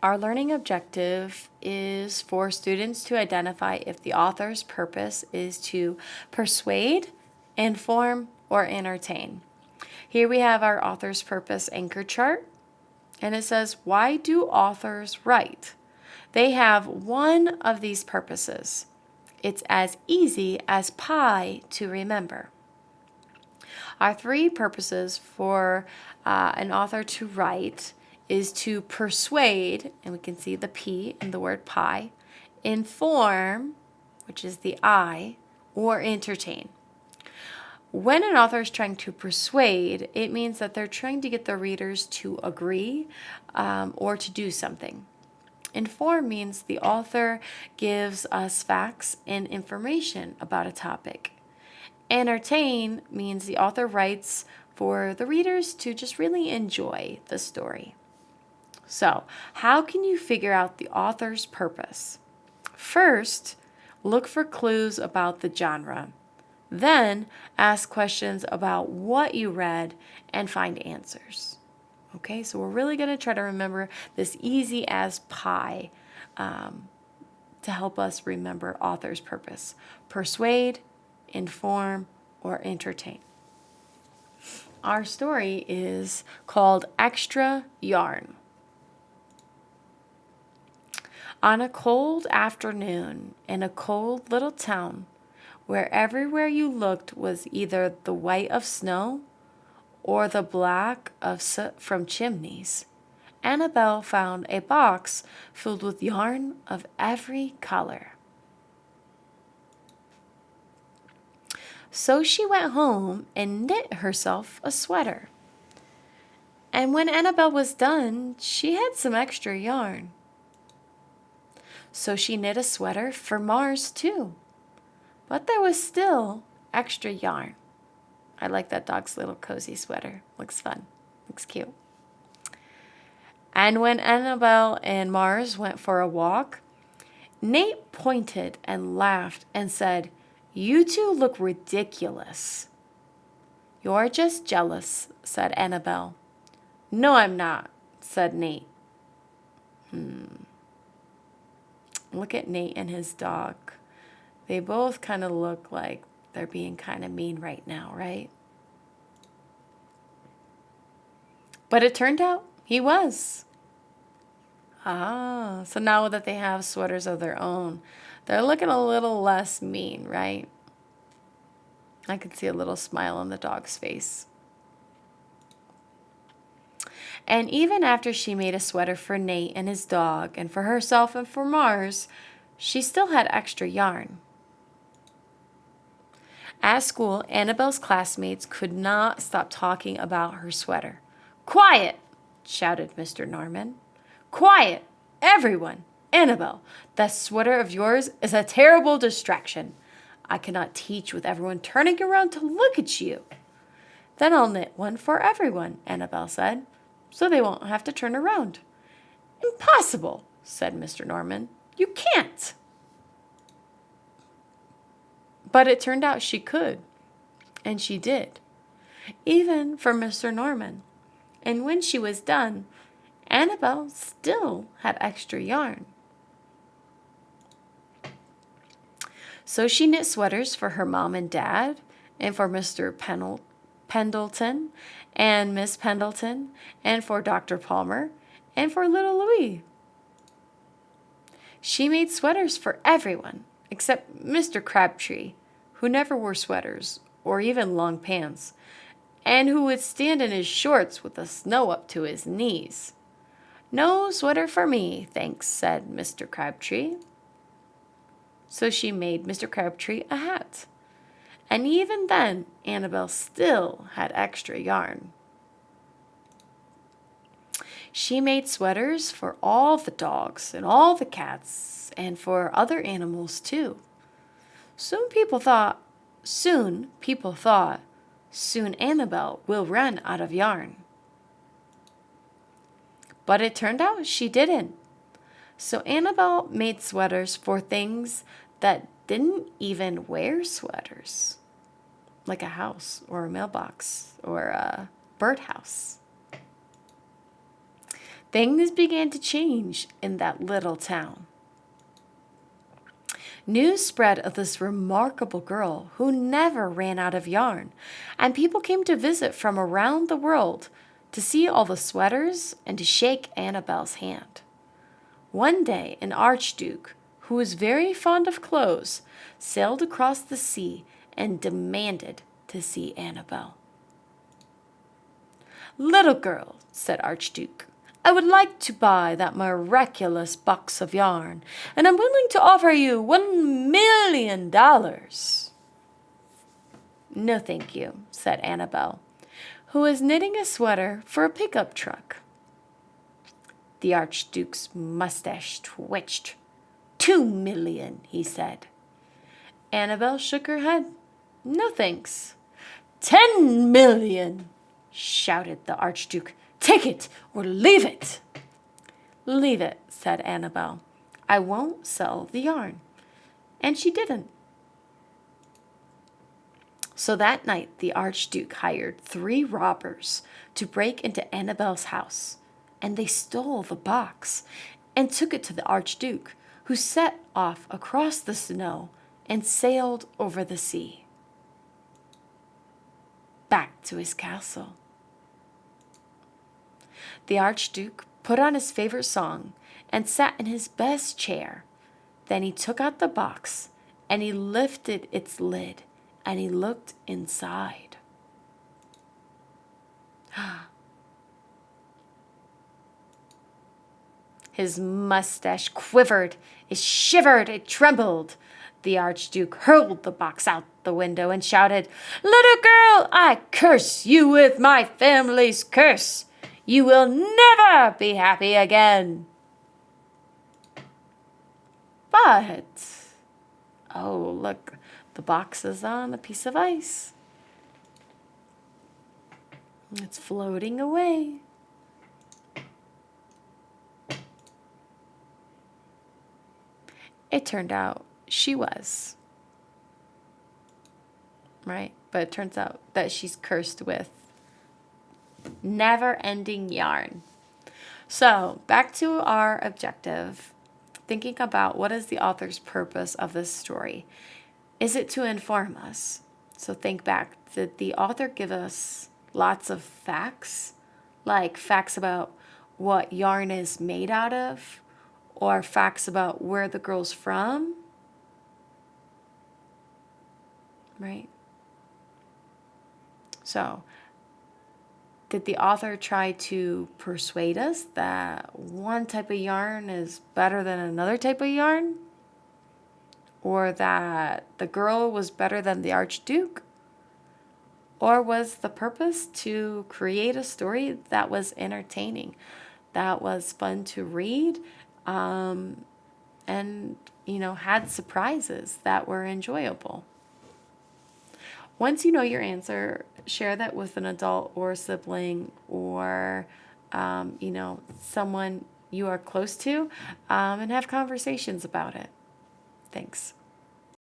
Our learning objective is for students to identify if the author's purpose is to persuade, inform, or entertain. Here we have our author's purpose anchor chart, and it says, why do authors write? They have one of these purposes. It's as easy as pie to remember. Our three purposes for an author to write is to persuade, and we can see the P in the word pie, inform, which is the I, or entertain. When an author is trying to persuade, it means that they're trying to get the readers to agree or to do something. Inform means the author gives us facts and information about a topic. Entertain means the author writes for the readers to just really enjoy the story. So, how can you figure out the author's purpose? First, look for clues about the genre. Then, ask questions about what you read and find answers. Okay, so we're really going to try to remember this easy as pie to help us remember author's purpose. Persuade, inform, or entertain. Our story is called Extra Yarn. On a cold afternoon in a cold little town where everywhere you looked was either the white of snow or the black of soot from chimneys, Annabelle found a box filled with yarn of every color. So she went home and knit herself a sweater. And when Annabelle was done, she had some extra yarn. So she knit a sweater for Mars too. But there was still extra yarn. I like that dog's little cozy sweater. Looks fun. Looks cute. And when Annabelle and Mars went for a walk, Nate pointed and laughed and said, "You two look ridiculous." "You're just jealous," said Annabelle. "No, I'm not," said Nate. Look at Nate and his dog. They both kind of look like they're being kind of mean right now, right? But it turned out he was. So now that they have sweaters of their own, they're looking a little less mean, right? I could see a little smile on the dog's face. And even after she made a sweater for Nate and his dog, and for herself and for Mars, she still had extra yarn. At school, Annabelle's classmates could not stop talking about her sweater. "Quiet!" shouted Mr. Norman. "Quiet, everyone! Annabelle, that sweater of yours is a terrible distraction. I cannot teach with everyone turning around to look at you." "Then I'll knit one for everyone," Annabelle said, "so they won't have to turn around." "Impossible," said Mr. Norman. "You can't." But it turned out she could, and she did, even for Mr. Norman. And when she was done, Annabelle still had extra yarn. So she knit sweaters for her mom and dad, and for Mr. Pendleton, and Miss Pendleton, and for Dr. Palmer, and for little Louis. She made sweaters for everyone, except Mr. Crabtree, who never wore sweaters, or even long pants, and who would stand in his shorts with the snow up to his knees. "No sweater for me, thanks," said Mr. Crabtree. So she made Mr. Crabtree a hat. And even then, Annabelle still had extra yarn. She made sweaters for all the dogs and all the cats and for other animals too. Soon people thought, soon Annabelle will run out of yarn. But it turned out she didn't. So Annabelle made sweaters for things that didn't even wear sweaters, like a house or a mailbox or a birdhouse. things began to change in that little town. News spread of this remarkable girl who never ran out of yarn, and people came to visit from around the world to see all the sweaters and to shake Annabelle's hand. One day, an archduke, who was very fond of clothes, sailed across the sea and demanded to see Annabelle. "Little girl," said Archduke, "I would like to buy that miraculous box of yarn, and I'm willing to offer you $1,000,000. "No, thank you," said Annabelle, who was knitting a sweater for a pickup truck. The Archduke's mustache twitched. "2,000,000, he said. Annabelle shook her head. "No, thanks." "10,000,000, shouted the Archduke. "Take it or leave it." "Leave it," said Annabelle. "I won't sell the yarn." And she didn't. So that night the Archduke hired 3 robbers to break into Annabelle's house, and they stole the box and took it to the Archduke, who set off across the snow and sailed over the sea back to his castle. The Archduke put on his favorite song and sat in his best chair. Then he took out the box and he lifted its lid and he looked inside. His mustache quivered, it shivered, it trembled. The Archduke hurled the box out the window and shouted, "Little girl, I curse you with my family's curse. You will never be happy again." But, oh, look, the box is on a piece of ice. It's floating away. It turned out she was. Right? But it turns out that she's cursed with never-ending yarn. So, back to our objective, thinking about what is the author's purpose of this story. Is it to inform us? So think back. Did the author give us lots of facts? Like facts about what yarn is made out of? Or facts about where the girl's from? Right? So, did the author try to persuade us that one type of yarn is better than another type of yarn? Or that the girl was better than the Archduke? Or was the purpose to create a story that was entertaining, that was fun to read, and, had surprises that were enjoyable? Once you know your answer, share that with an adult or a sibling or, someone you are close to, and have conversations about it. Thanks.